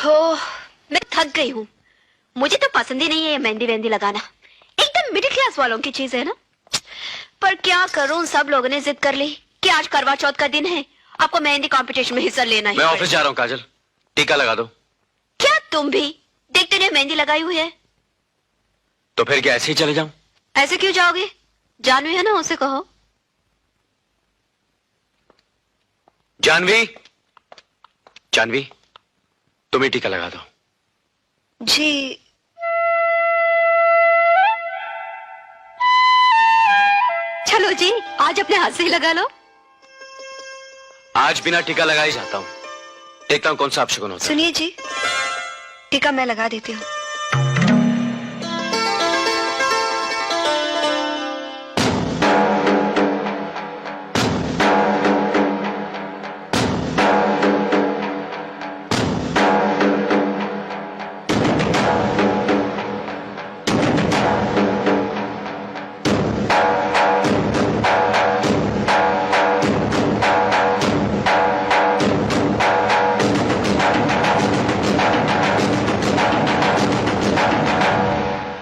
ओह, मैं थक गई हूँ। मुझे तो पसंद ही नहीं है ये मेहंदी वेहंदी लगाना। एकदम मिडिल क्लास वालों की चीज है ना। पर क्या करूँ, सब लोगों ने जिद कर ली कि आज करवा चौथ का दिन है, आपको मेहंदी कंपटीशन में हिस्सा लेना ही। मैं ऑफिस जा रहा हूँ काजल, टीका लगा दो। क्या तुम भी देखते नहीं मेहंदी लगाई हुई है? तो फिर क्या ऐसे ही चले जाऊं? ऐसे क्यों जाओगे? जानवी है ना, उसे कहो। जानवी, जानवी तुम ही टीका लगा दो। जी। चलो जी, आज अपने हाथ से ही लगा लो। आज बिना टीका लगा ही जाता हूँ, देखता हूँ कौन सा अपशगुन होता है। सुनिए जी, टीका मैं लगा देती हूँ।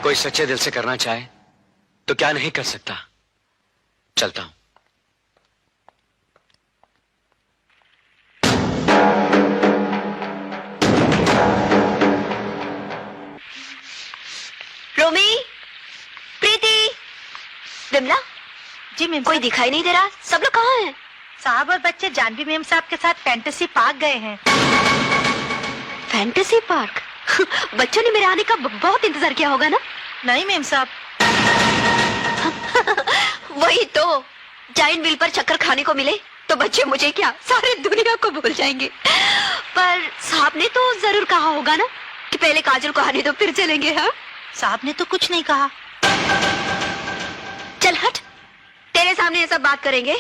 कोई सच्चे दिल से करना चाहे तो क्या नहीं कर सकता। चलता हूं। रोमी, प्रीति, विमला। जी मैम। कोई दिखाई नहीं दे रहा, सब लोग कहाँ हैं? साहब और बच्चे जानवी मैम साहब के साथ फैंटेसी पार्क गए हैं। Fantasy park? बच्चों ने मेरे आने का बहुत इंतजार किया होगा ना? नहीं मैम साहब। वही तो, जाइंट व्हील पर चक्कर खाने को मिले तो बच्चे मुझे क्या सारे दुनिया को भूल जाएंगे। पर साहब ने तो जरूर कहा होगा ना कि पहले काजल को आने दो फिर चलेंगे। हाँ, साहब ने तो कुछ नहीं कहा। चल हट, तेरे सामने ये सब बात करेंगे।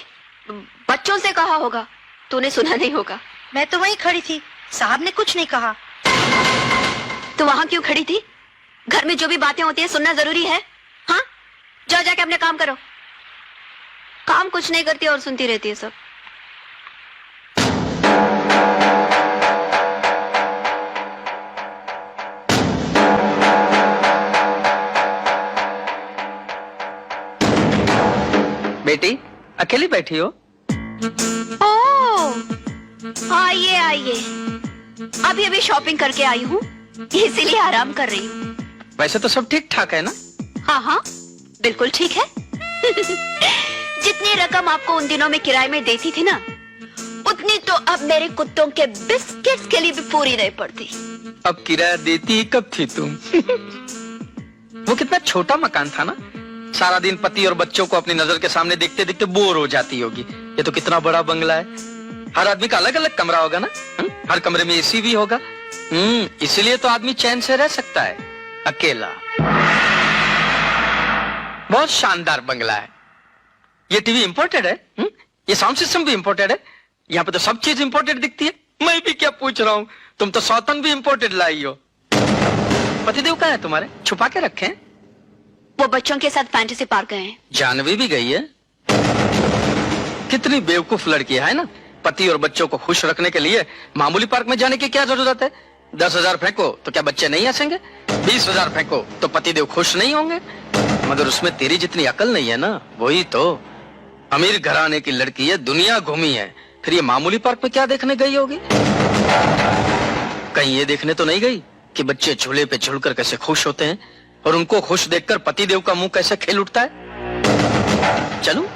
बच्चों से कहा होगा, तूने सुना नहीं होगा। मैं तो वहीं खड़ी थी, साहब ने कुछ नहीं कहा। तो वहां क्यों खड़ी थी? घर में जो भी बातें होती है सुनना जरूरी है? हाँ, जाओ जाके अपने काम करो। काम कुछ नहीं करती और सुनती रहती है सब। बेटी अकेली बैठी हो? ओह, आइए आइए। अभी अभी शॉपिंग करके आई हूँ, इसीलिए आराम कर रही हूँ। वैसे तो सब ठीक ठाक है ना? हाँ हाँ, बिल्कुल ठीक है। जितनी रकम आपको उन दिनों में किराए में देती थी ना, उतनी तो अब मेरे कुत्तों के बिस्किट्स के लिए भी पूरी नहीं पड़ती। अब किराया देती कब थी तुम? वो कितना छोटा मकान था ना, सारा दिन पति और बच्चों को अपनी नजर के सामने देखते देखते बोर हो जाती होगी। ये तो कितना बड़ा बंगला है, हर आदमी का अलग अलग कमरा होगा ना, हर कमरे में एसी भी होगा। इसलिए तो आदमी चैन से रह सकता है अकेला। बहुत शानदार बंगला है। ये टीवी इंपोर्टेड है, ये साउंड सिस्टम भी इंपोर्टेड है। यहाँ पे तो सब चीज इंपोर्टेड दिखती है। मैं भी क्या पूछ रहा हूँ, तुम तो सौतन भी इंपोर्टेड लाई हो। पतिदेव कहाँ है तुम्हारे? छुपा के रखे हैं? वो बच्चों के साथ फैंटेसी पार्क गए हैं। जानवी भी गई है? कितनी बेवकूफ लड़की है ना। पति और बच्चों को खुश रखने के लिए मामूली पार्क में जाने की क्या जरूरत है? 10,000 फेंको तो क्या बच्चे नहीं हंसेंगे? 20,000 फेंको तो पतिदेव खुश नहीं होंगे? मगर उसमें तेरी जितनी अकल नहीं है ना। वही तो, अमीर घराने की लड़की है, दुनिया घूमी है, फिर ये मामूली पार्क में क्या देखने गई होगी? कहीं ये देखने तो नहीं गई कि बच्चे झूले पे झूलकर कैसे खुश होते हैं और उनको खुश देखकर पतिदेव का मुंह कैसे खिल उठता है? चलूं?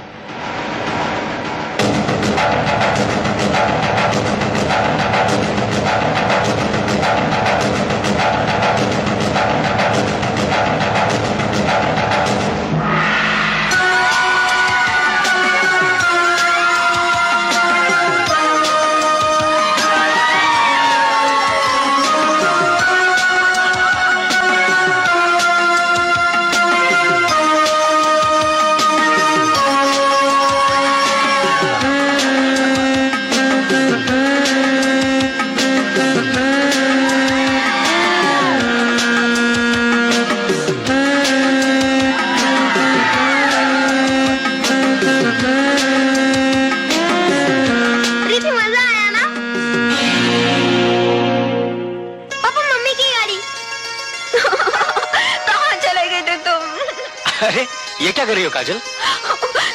अरे ये क्या कर रही हो काजल?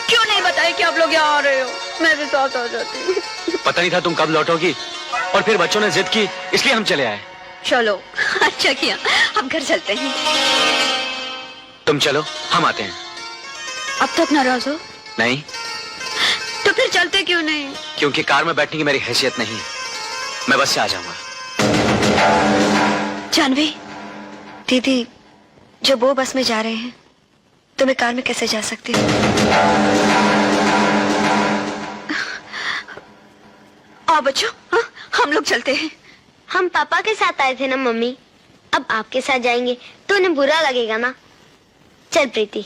क्यों नहीं बताया कि आप लोग यहाँ आ रहे हो? मैं भी साथ आ जाती। पता नहीं था तुम कब लौटोगी, और फिर बच्चों ने जिद की इसलिए हम चले आए। चलो, अच्छा किया, हम घर चलते हैं। तुम चलो, हम आते हैं। अब तक नाराज हो? नहीं, तो फिर चलते क्यों नहीं? क्योंकि कार में बैठने की मेरी हैसियत नहीं है। मैं बस से आ जाऊंगा। जानवी, दीदी जो वो बस में जा रहे हैं, तो मैं कार में कैसे जा सकती हूँ? आओ बच्चों, हाँ, हम लोग चलते हैं। हम पापा के साथ आए थे ना मम्मी, अब आपके साथ जाएंगे तो उन्हें बुरा लगेगा ना। चल प्रीति।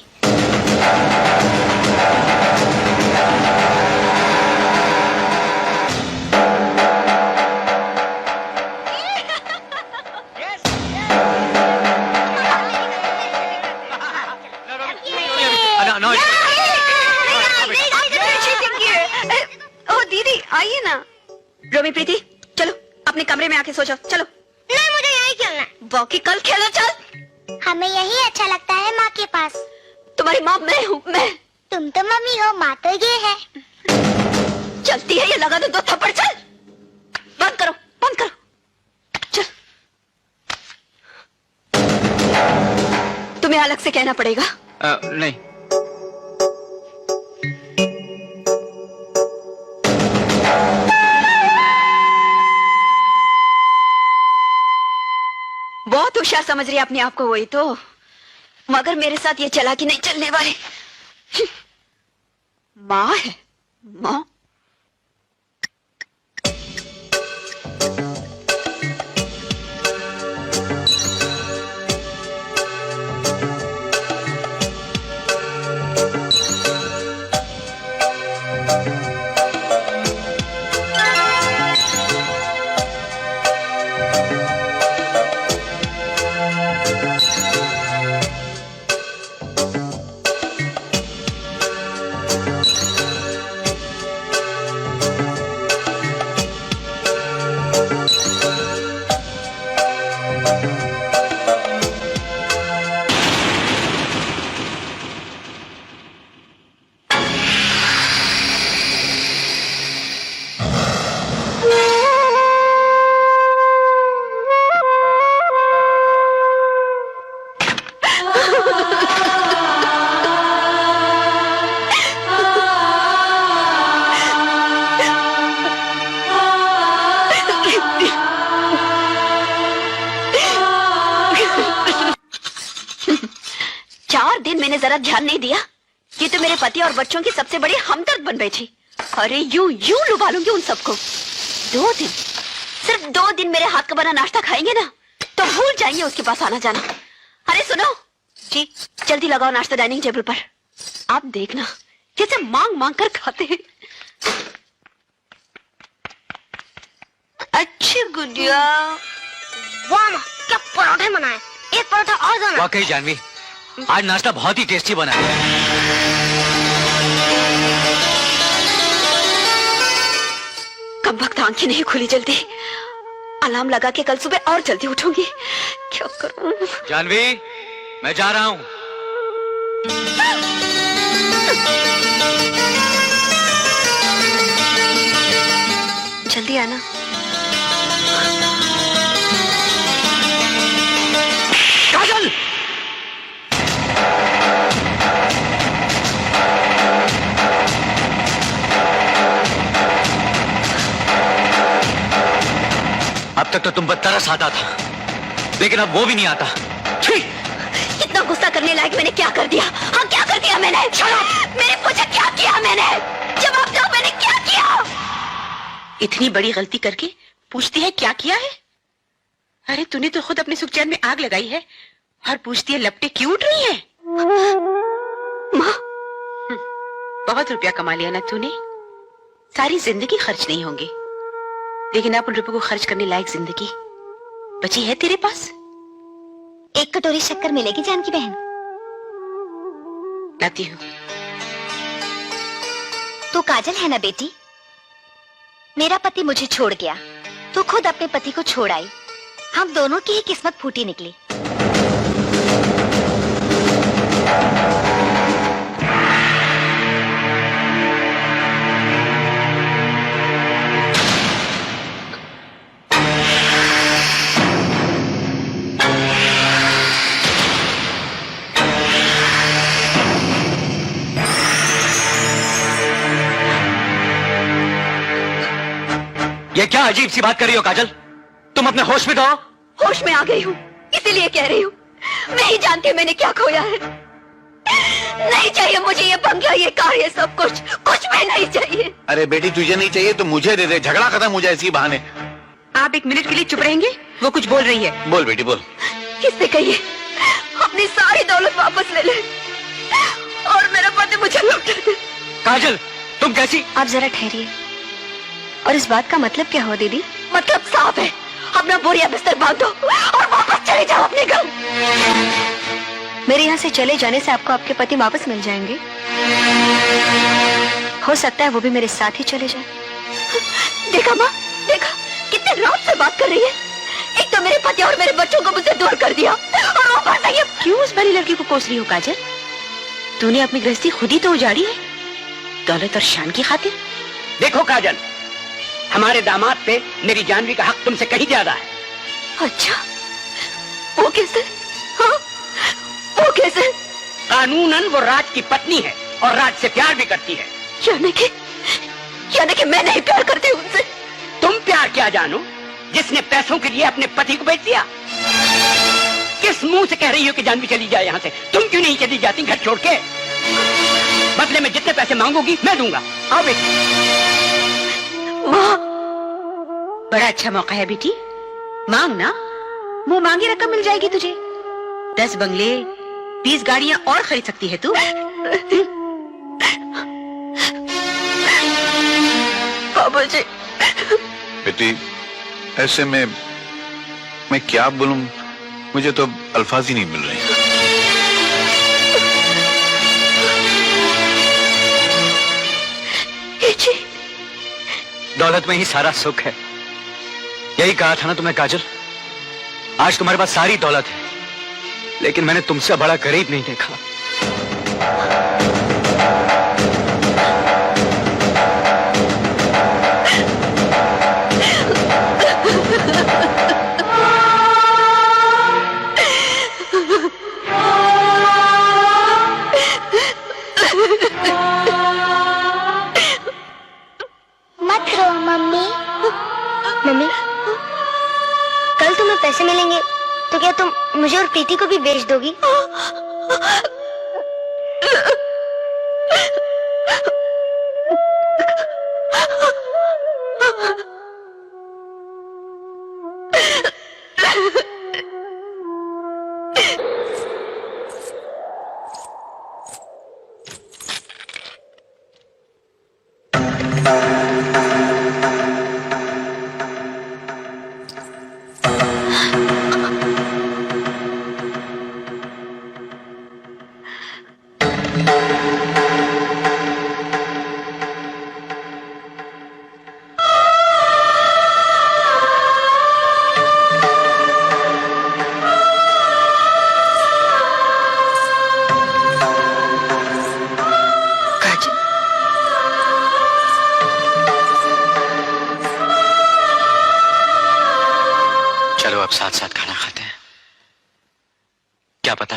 ओ दीदी आइए ना। रोमी प्रीति चलो अपने कमरे में आके सो जाओ। चलो। नहीं, मुझे यही खेलना है। बाकी कल खेलो। चल। हमें यही अच्छा लगता है माँ के पास। तुम्हारी माँ मैं हूँ। मैं। तुम तो मम्मी हो, माँ तो ये है। चलती है ये, लगा दो 2 थप्पड़। चल बंद करो, बंद करो। चल, तुम्हें अलग से कहना पड़ेगा। नहीं। बहुत होशियार समझ रही है अपने आप को, वही तो, मगर मेरे साथ ये चालाकी नहीं चलने वाली। माँ है माँ। मैंने जरा ध्यान नहीं दिया। ये तो मेरे पति और बच्चों की सबसे बड़ी हमदर्द बन बैठी। अरे यूं लुभा लूंगी उन सबको। 2 दिन, सिर्फ 2 दिन मेरे हाथ का बना नाश्ता खाएंगे ना तो भूल जाएंगे उसके पास आना जाना। अरे सुनो जी, जल्दी लगाओ नाश्ता डाइनिंग टेबल पर। आप देखना कैसे मांग मांग कर खाते हैं। अच्छी गुड़िया। वाह माँ, क्या पराठे बनाए। एक पराठा और देना। वाकई जानवी, आज नाश्ता बहुत ही टेस्टी बना है। कब वक्त आंखें नहीं खुली जल्दी। अलार्म लगा के कल सुबह और जल्दी उठूंगी। क्या करूं? जानवी, मैं जा रहा हूं। जल्दी आना। काजल! अब तक तो तुम पर तरस आता था, लेकिन अब वो भी नहीं आता। छी! इतना गुस्सा करने लायक मैंने क्या कर दिया? हाँ, क्या कर दिया मैंने? मेरे पूछा क्या किया मैंने? जवाब दो, मैंने क्या किया? इतनी बड़ी गलती करके पूछती है क्या किया है? अरे तूने तो खुद अपने सुखचैन में आग लगाई है और पूछती है लपटे क्यों उठ रही है? माँ, बहुत रुपया कमा लिया ना तूने, सारी जिंदगी खर्च नहीं होंगे, लेकिन आप उन रुपयों को खर्च करने लायक जिंदगी बची है तेरे पास? 1 कटोरी शक्कर मिलेगी जानकी बहन? लाती हूँ। तू काजल है ना बेटी? मेरा पति मुझे छोड़ गया, तू खुद अपने पति को छोड़ आई। हम दोनों की ही किस्मत फूटी निकली। अजीब सी बात कर रही हो काजल? तुम अपने होश में तो हो? होश में आ गई हूँ, इसीलिए कह रही हूँ। मैं ही जानती हूँ मैंने क्या खोया है। नहीं चाहिए मुझे ये बंगला, ये कार, ये सब कुछ भी नहीं चाहिए। अरे बेटी तुझे नहीं चाहिए तो मुझे दे दे, झगड़ा खत्म हो जाए इसी बहाने। आप एक मिनट के लिए चुप रहेंगे? वो कुछ बोल रही है। बोल बेटी बोल। किससे कहिए अपनी सारी दौलत वापस ले ले और मेरा पति मुझे लौटा दे। काजल तुम कैसी? आप जरा ठहरिए। और इस बात का मतलब क्या हुआ दीदी? मतलब साफ है, अपना बोरिया बिस्तर बांध दो और वापस चले जाओ अपने घर। मेरे यहाँ से चले जाने से आपको आपके पति वापस मिल जाएंगे। हो सकता है वो भी मेरे साथ ही चले जाए। देखा माँ, देखा कितने रात से बात कर रही है। एक तो मेरे पति और मेरे बच्चों को मुझसे दूर कर दिया और ऊपर से ये। क्यों उस भली लड़की को कोस रही हो काजल? तूने अपनी गृहस्थी खुद ही तो उजाड़ी है, दौलत और शान की खातिर। देखो काजल, हमारे दामाद पे मेरी जानवी का हक तुमसे कहीं ज्यादा है। अच्छा, वो कैसे? हाँ? वो कैसे? कानूनन वो राज की पत्नी है और राज से प्यार भी करती है। यानी कि मैं नहीं प्यार करती उनसे। तुम प्यार क्या जानो, जिसने पैसों के लिए अपने पति को बेच दिया? किस मुंह से कह रही हो कि जानवी चली जाए यहाँ से? तुम क्यों नहीं चली जाती घर छोड़ के? बदले में जितने पैसे मांगोगी मैं दूंगा। आओ बेटी। बड़ा अच्छा मौका है बेटी, मांग ना, मुंह मांगी रकम मिल जाएगी तुझे। 10 बंगले, 20 गाड़ियां और खरीद सकती है तू। बाबूजी। बेटी ऐसे में मैं क्या बोलूं, मुझे तो अल्फाज ही नहीं मिल रहे। दौलत में ही सारा सुख है, यही कहा था ना तुम्हें काजल। आज तुम्हारे पास सारी दौलत है, लेकिन मैंने तुमसे बड़ा गरीब नहीं देखा। मत रो मम्मी। मम्मी, कल तुम्हें पैसे मिलेंगे तो क्या तुम मुझे और प्रीति को भी बेच दोगी? चलो अब साथ साथ खाना खाते हैं। क्या पता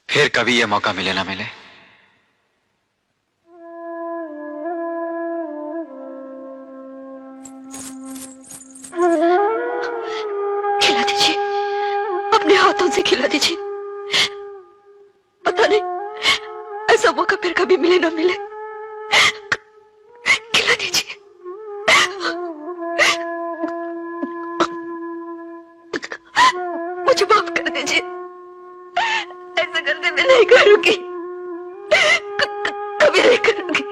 फिर कभी ये मौका मिले ना मिले। खिला दीजिए, अपने हाथों से खिला दीजिए। पता नहीं ऐसा मौका फिर कभी मिले ना मिले। खिला दीजिए। मुझे माफ कर दीजिए, ऐसा करने में नहीं करूंगी, कभी नहीं करूंगी,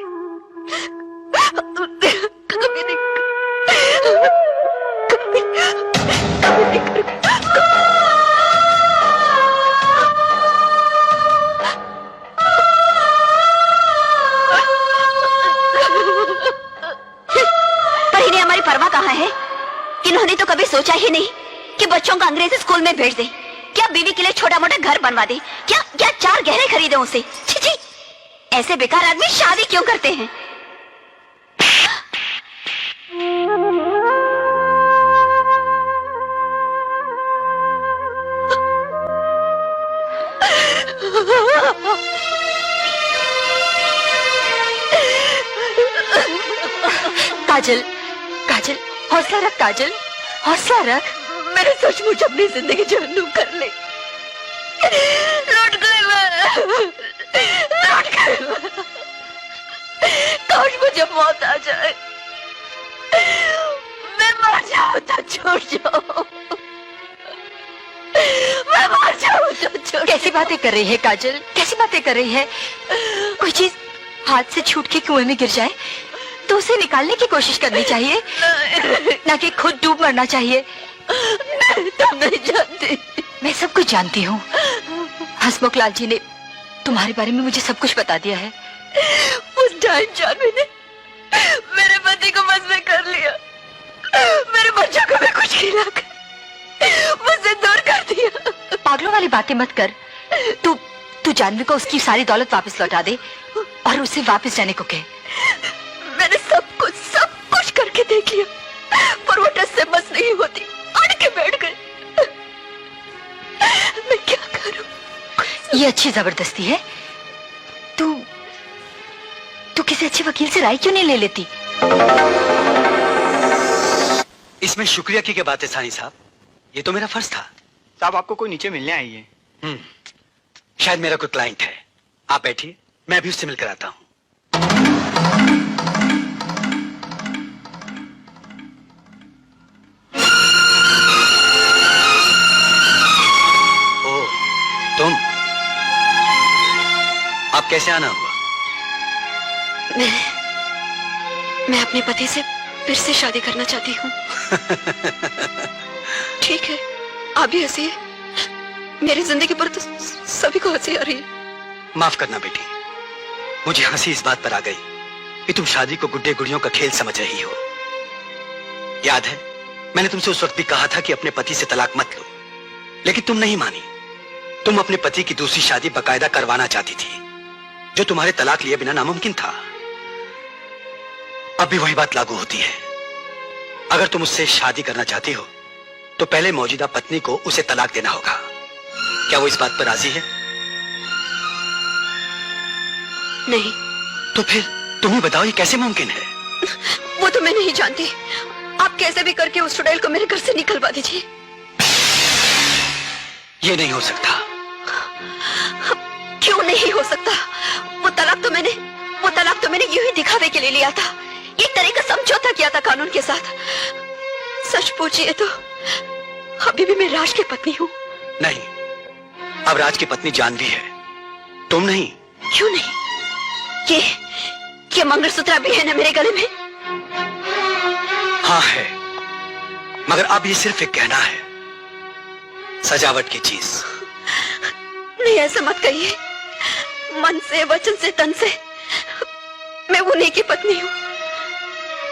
कभी नहीं, कभी नहीं करूंगी। पर इन्हें हमारी परवाह कहाँ है? इन्होंने तो कभी सोचा ही नहीं कि बच्चों को अंग्रेजी स्कूल में भेज दे, क्या बीवी के लिए छोटा मोटा घर बनवा दे, क्या क्या 4 गहने खरीदे उसे। छी छी, ऐसे बेकार आदमी शादी क्यों करते हैं? काजल, काजल हौसला रख काजल, हौसला रख। मैंने सचमुच अपनी जिंदगी जहन्नुम कर ली। लौट गई मैं, लौट गई मैं। काश मुझे मौत आ जाए, मैं मर जाऊं तो छोड़ जाओ, मैं मर जाऊं तो छोड़। कैसी बातें कर रही है काजल, कैसी बातें कर रही है? कोई चीज हाथ से छूट के कुएं में गिर जाए तो उसे निकालने की कोशिश करनी चाहिए, ना कि खुद डूब मरना चाहिए। तुम नहीं जानती। मैं सब कुछ जानती हूँ। हसमुख लाल जी ने तुम्हारे बारे में मुझे सब कुछ बता दिया है। उस डाइन जानवी ने मेरे पति को बस में कर लिया, मेरे बच्चों को भी कुछ खिलाकर मुझसे दूर कर दिया। पागलों वाली बातें मत कर। तू जानवी को उसकी सारी दौलत वापस लौटा दे और उसे वापस जाने को कह। मैंने सब कुछ करके देख लिया, पर वो टस से बस नहीं होती, अड़ के बैठ गए। मैं क्या करूं? ये अच्छी जबरदस्ती है। तू किसी अच्छे वकील से राय क्यों नहीं ले लेती? इसमें शुक्रिया की क्या बात है सानी साहब, ये तो मेरा फर्ज था। साहब आपको कोई नीचे मिलने आई है। शायद मेरा कोई क्लाइंट है। आप बैठिए, मैं भी उससे मिलकर आता हूँ। ओ, तुम? आप कैसे आना हुआ? मैं अपने पति से फिर से शादी करना चाहती हूँ। ठीक है, आप भी हंसिए। मेरी जिंदगी पर तो सभी को हंसी आ रही है। माफ करना बेटी, मुझे हंसी इस बात पर आ गई कि तुम शादी को गुड्डे गुड़ियों का खेल समझ रही हो। याद है, मैंने तुमसे उस वक्त भी कहा था कि अपने पति से तलाक मत लो, लेकिन तुम नहीं मानी। तुम अपने पति की दूसरी शादी बाकायदा करवाना चाहती थी, जो तुम्हारे तलाक लिए बिना नामुमकिन था। अब भी वही बात लागू होती है। अगर तुम उससे शादी करना चाहती हो तो पहले मौजूदा पत्नी को उसे तलाक देना होगा। क्या वो इस बात पर राजी है? नहीं। तो फिर तुम ही बताओ, ये कैसे मुमकिन है? वो तो मैं नहीं जानती। आप कैसे भी करके उस चुड़ैल को मेरे घर से निकलवा दीजिए। ये नहीं हो सकता। क्यों नहीं हो सकता? वो तलाक तो मैंने यूं ही दिखावे के लिए लिया था। एक तरह का समझौता किया था कानून के साथ। सच पूछिए तो अभी भी मैं राज की पत्नी हूँ। नहीं, अब राज की पत्नी जानवी है, तुम नहीं। क्यों नहीं? ये मंगलसूत्र भी है ना मेरे गले में? हाँ है, मगर अब ये सिर्फ एक गहना है, सजावट की चीज। नहीं, ऐसा मत कहिए। मन से, वचन से, तन से मैं उन्हीं की पत्नी हूँ।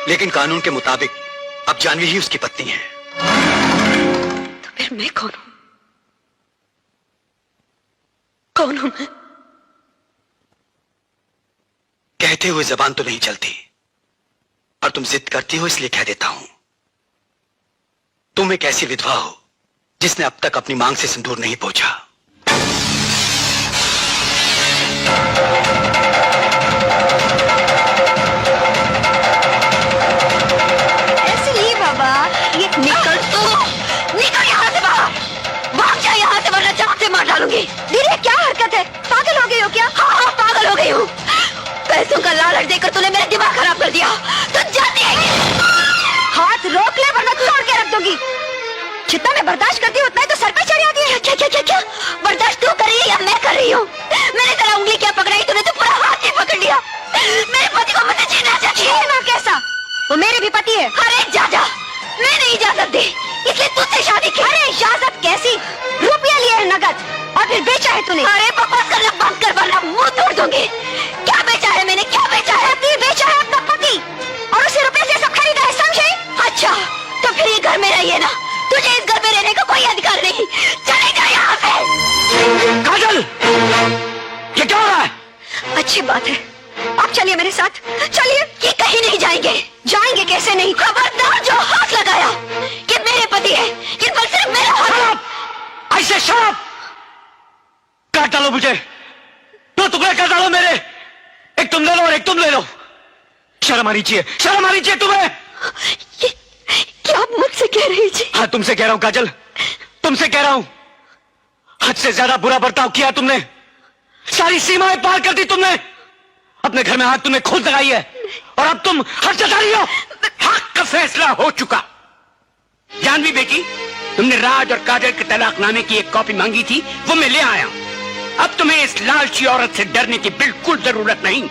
लेकिन कानून के मुताबिक अब जानवी ही उसकी पत्नी है। तो फिर मैं कौन हूँ? कौन हूँ मैं? कहते हुए जबान तो नहीं चलती, और तुम जिद करती हो इसलिए कह देता हूं। तुम एक ऐसी विधवा हो जिसने अब तक अपनी मांग से सिंदूर नहीं पोंछा। निकल यहाँ से बाहर, भाग जा यहाँ से, वरना जान से मार डालूंगी। दीदी क्या हरकत है? पागल हो गई हो क्या? हाँ, पागल हो गई हूँ। पैसों का लालच देकर तूने मेरा दिमाग खराब कर दिया। तू जाती है। हाथ रोक ले वरना तोड़ के रख दूंगी। जितना मैं बर्दाश्त करती हूँ उतना ही तो सर पे चढ़ जाती है। क्या बर्दाश्त तू कर रही है या मैं कर रही हूँ? मैंने तेरा उंगली क्या पकड़ाई, तूने तो पूरा हाथ ही पकड़ लिया। मेरे पति को मुझसे छीनना चाहती है। कैसा? वो मेरे भी पति है। अरे जा, मैं नहीं इजाजत दे, इसलिए तुझसे शादी की। अरे इजाजत कैसी? रुपया लिए है नगद और फिर बेचा है तूने। अरे बकवास करना बंद कर वरना मुंह तोड़ दूंगी। क्या बेचा है मैंने? क्या बेचा है? पति बेचा है अपना पति, और उसे रुपये से सब खरीदा है, समझे? अच्छा, तो फिर ये घर में रहिए ना, तुझे इस घर में रहने का कोई अधिकार नहीं। चले जा यहाँ से। काजल, ये क्या हो रहा है? अच्छी बात है, आप चलिए मेरे साथ, चलिए। ये कहीं नहीं जाएंगे। जाएंगे कैसे नहीं? खबरदार जो हाथ लगाया, ये मेरे पति है, ये पर सिर्फ मेरा हाथ। ऐसे शराब काट डालो मुझे, दो टुकड़े कर डालो मेरे। एक तुम ले लो और एक तुम ले लो। शर्म आनी चाहिए, शर्म आनी चाहिए तुम्हें। क्या आप मुझसे कह रही जी? हाँ, तुमसे कह रहा हूं काजल, तुमसे कह रहा हूं। हद से ज्यादा बुरा बर्ताव किया तुमने, सारी सीमाएं पार कर दी तुमने। अपने घर में हाथ तुमने खुद लगाई है और अब तुम हद जता रही हो। हक का फैसला हो चुका। जानवी बेटी, तुमने राज और काजल के तलाकनामे की एक कॉपी मांगी थी, वो मैं ले आया हूं। अब तुम्हें इस लालची औरत से डरने की बिल्कुल जरूरत नहीं।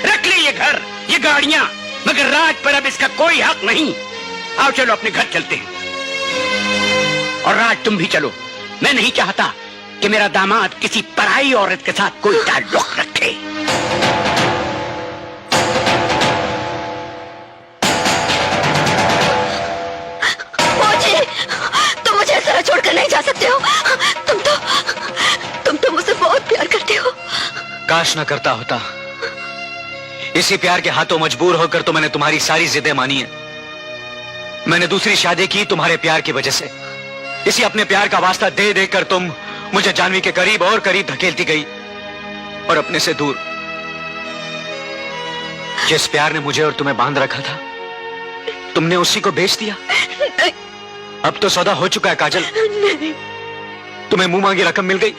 रख ले ये घर, ये गाड़ियां, मगर राज पर अब इसका कोई हक नहीं। आओ चलो अपने घर चलते हैं। और राज तुम भी चलो। मैं नहीं चाहता कि मेरा दामाद किसी पराई औरत के साथ कोई ताल्लुक रखे। तुम मुझे इस तरह छोड़कर नहीं जा सकते हो। तुम तो मुझसे बहुत प्यार करते हो। काश ना करता होता। इसी प्यार के हाथों मजबूर होकर तो मैंने तुम्हारी सारी जिदें मानी है। मैंने दूसरी शादी की तुम्हारे प्यार की वजह से। इसी अपने प्यार का वास्ता दे देकर तुम मुझे जानवी के करीब और करीब धकेलती गई और अपने से दूर। जिस प्यार ने मुझे और तुम्हें बांध रखा था, तुमने उसी को बेच दिया। अब तो सौदा हो चुका है काजल। तुम्हें मुंह मांगी रकम मिल गई,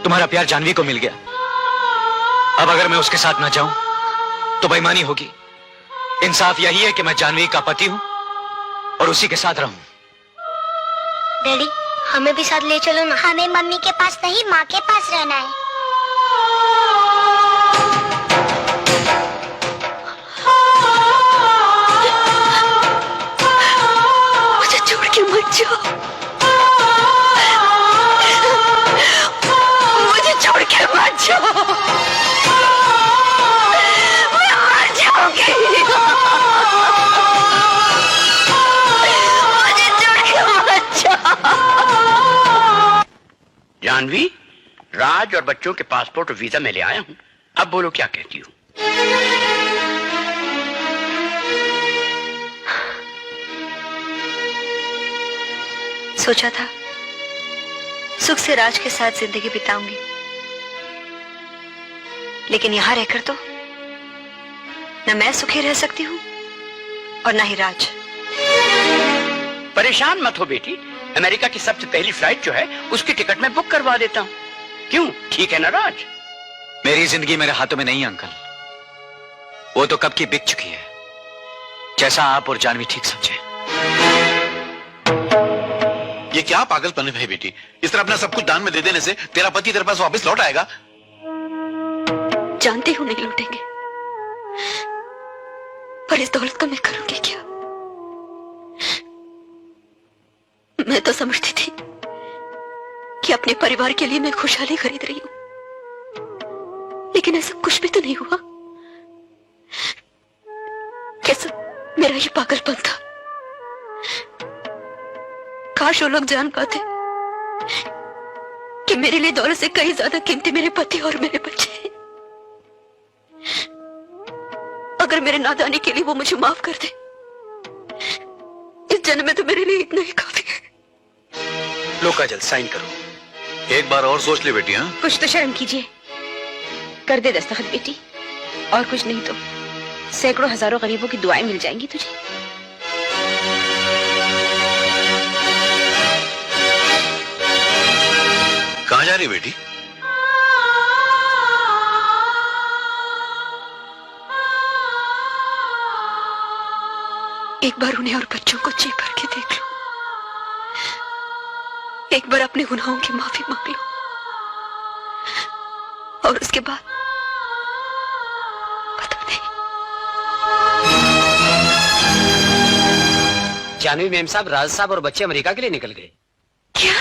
तुम्हारा प्यार जानवी को मिल गया। अब अगर मैं उसके साथ ना जाऊं तो बेईमानी होगी। इंसाफ यही है कि मैं जानवी का पति हूं और उसी के साथ रहूं। डैडी, हमें भी साथ ले चलो ना। हमें मम्मी के पास नहीं, माँ के पास रहना है। मुझे छोड़ के मत जाओ। मुझे छोड़ के मत जाओ। मैं मर जाऊंगी। मुझे छोड़ के मत जाओ। जानवी, राज और बच्चों के पासपोर्ट और वीजा मैं ले आया हूं। अब बोलो क्या कहती हो? सोचा था सुख से राज के साथ जिंदगी बिताऊंगी, लेकिन यहां रहकर तो न मैं सुखी रह सकती हूं और न ही राज। परेशान मत हो बेटी, अमेरिका की सबसे पहली फ्लाइट जो है उसकी टिकट मैं बुक करवा देता हूं। क्यों, ठीक है ना राज? मेरी जिंदगी मेरे हाथों में नहीं है अंकल। वो तो कब की बिक चुकी है, जैसा आप और जानवी ठीक समझे। ये क्या पागलपन है भाई बेटी? इस तरह अपना सब कुछ दान में दे देने से तेरा पति तेरे पास वापस लौट आएगा? जानती हूं नहीं लौटेंगे, पर इस दौलत का मैं करूंगी क्या? मैं तो समझती थी कि अपने परिवार के लिए मैं खुशहाली खरीद रही हूं, लेकिन ऐसा कुछ भी तो नहीं हुआ। कैसा मेरा ये पागलपन था। काश वो लोग जान पाते कि मेरे लिए दौलत से कहीं ज्यादा कीमती मेरे पति और मेरे बच्चे हैं। अगर मेरे नादानी के लिए वो मुझे माफ कर दे, इस जन्म में तो मेरे लिए इतना ही काफी है। लो काजल, साइन करो। एक बार और सोच ले बेटी। हाँ, कुछ तो शर्म कीजिए। कर दे दस्तखत बेटी, और कुछ नहीं तो सैकड़ों हजारों गरीबों की दुआएं मिल जाएंगी तुझे। कहाँ जा रही बेटी? एक बार उन्हें और बच्चों को जी भर के देख लो। एक बार अपने गुनाहों की माफी मांग लो, और उसके बाद पता नहीं। जानवी मेम साहब, राज साहब और बच्चे अमेरिका के लिए निकल गए। क्या?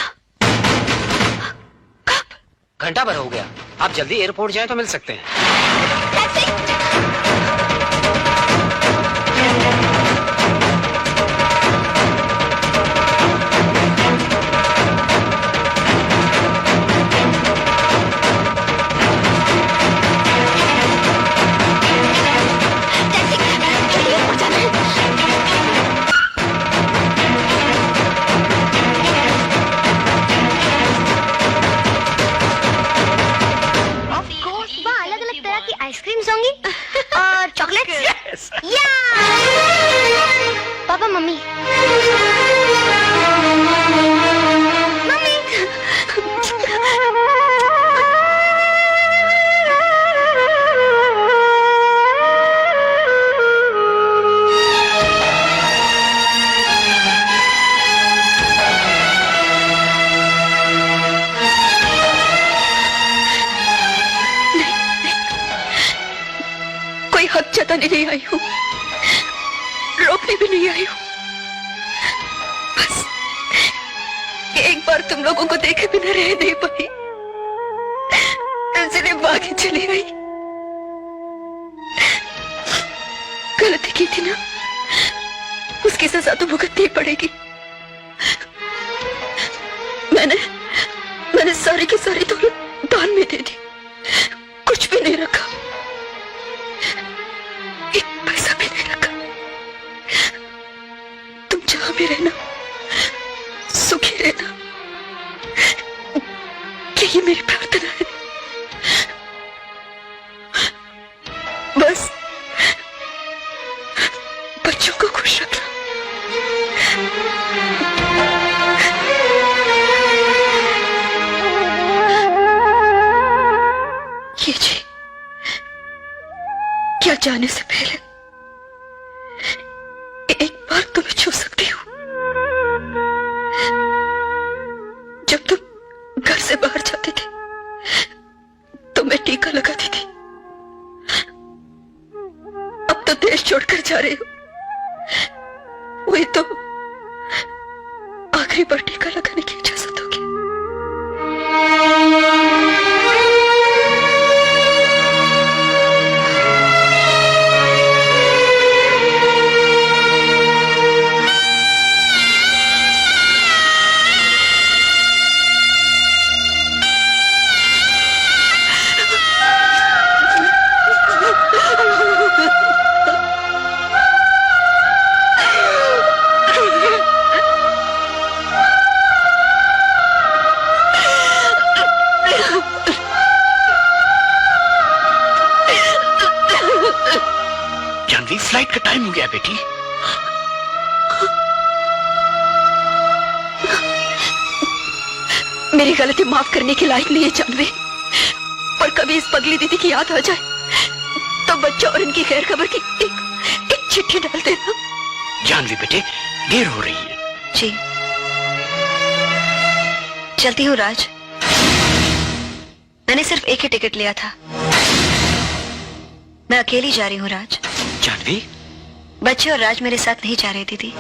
घंटा भर हो गया। आप जल्दी एयरपोर्ट जाएं तो मिल सकते हैं। आइसक्रीम्स होंगी? जताने नहीं आई हूँ, रोकने भी नहीं आई हूँ। बस एक बार तुम लोगों को देखे बिना रह नहीं पाई, इसलिए भागी चली गई। गलती की थी ना, उसकी सजा तो भुगतनी पड़ेगी। मैंने सारी की सारी दौलत दान में दे दी, कुछ भी नहीं रखा, एक पैसा भी नहीं रखा। तुम जहां भी रहना, सुखी रहना, यही मेरी प्रार्थना है। बस बच्चों को खुश रखना। ये जी, क्या जाने से पहले एक बार तुम्हें छू सकती हूँ। जब तुम घर से बाहर जाते थे तो मैं टीका लगाती थी, अब तो देश छोड़कर जा रही हो, वही तो आखिरी बार टीका लगाने की इजाजत होगी। जानवी, फ्लाइट का टाइम हो गया बेटी। मेरी गलती माफ करने के लायक नहीं है जानवी, पर कभी इस पगली दीदी की याद आ जाए तो बच्चों और इनकी खैर खबर की एक चिट्ठी डाल देना। जानवी बेटे, देर हो रही है। जी, चलती हूँ राज। मैंने सिर्फ एक ही टिकट लिया था, मैं अकेली जा रही हूँ राज। जानवी, बच्चे और राज मेरे साथ नहीं जा रहे दीदी।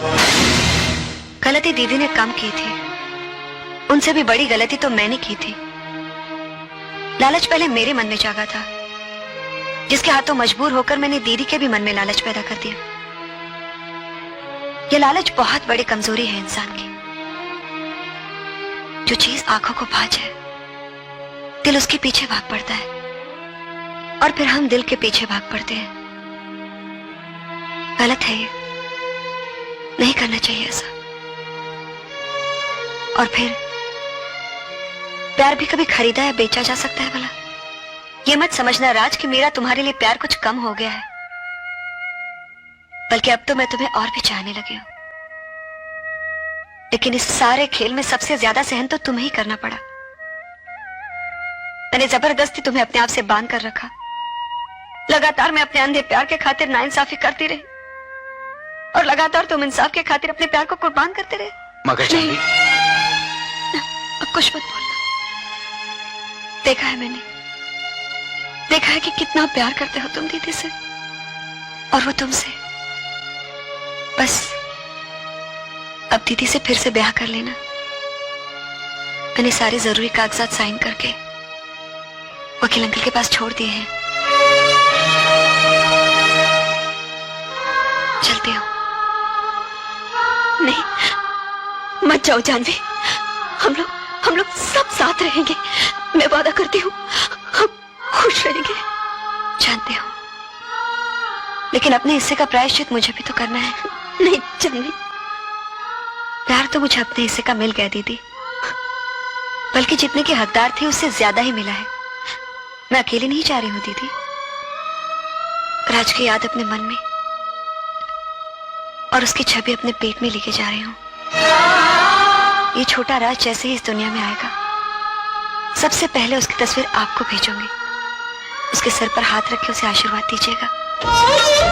गलती दीदी ने कम की थी, उनसे भी बड़ी गलती तो मैंने की थी। लालच पहले मेरे मन में जागा था, जिसके हाथों मजबूर होकर मैंने दीदी के भी मन में लालच पैदा कर दिया। यह लालच बहुत बड़ी कमजोरी है इंसान की। जो चीज आंखों को भा जाए, दिल उसके पीछे भाग पड़ता है, और फिर हम दिल के पीछे भाग पड़ते हैं। गलत है ये, नहीं करना चाहिए ऐसा। और फिर प्यार भी कभी खरीदा या बेचा जा सकता है भला? ये मत समझना राज कि मेरा तुम्हारे लिए प्यार कुछ कम हो गया है, बल्कि अब तो मैं तुम्हें और भी चाहने लगी हूं। लेकिन इस सारे खेल में सबसे ज्यादा सहन तो तुम्हें ही करना पड़ा। मैंने जबरदस्ती तुम्हें अपने आप से बांध कर रखा। लगातार मैं अपने अंधे प्यार के खातिर नाइंसाफी करती रही, और लगातार तुम इंसाफ के खातिर अपने प्यार को कुर्बान करते रहे। मगर जानवी, अब कुछ मत बोलना। देखा है मैंने, देखा है कि कितना प्यार करते हो तुम दीदी से, और वो तुमसे। बस अब दीदी से फिर से ब्याह कर लेना। मैंने सारे जरूरी कागजात साइन करके वकील अंकल के पास छोड़ दिए हैं। चलती हूँ। नहीं, मत जाओ जानवी, हम लोग सब साथ रहेंगे। मैं वादा करती हूँ, हम खुश रहेंगे। जानते हो, लेकिन अपने हिस्से का प्रायश्चित मुझे भी तो करना है। नहीं जानवी, प्यार तो मुझे अपने हिस्से का मिल गया दीदी, बल्कि जितने के हकदार थे उससे ज्यादा ही मिला है। मैं अकेली नहीं जा रही हूँ दीदी, राज की याद अपने मन में और उसकी छवि अपने पेट में लेके जा रही हूँ। ये छोटा राज जैसे ही इस दुनिया में आएगा, सबसे पहले उसकी तस्वीर आपको भेजूंगी। उसके सर पर हाथ रख के उसे आशीर्वाद दीजिएगा।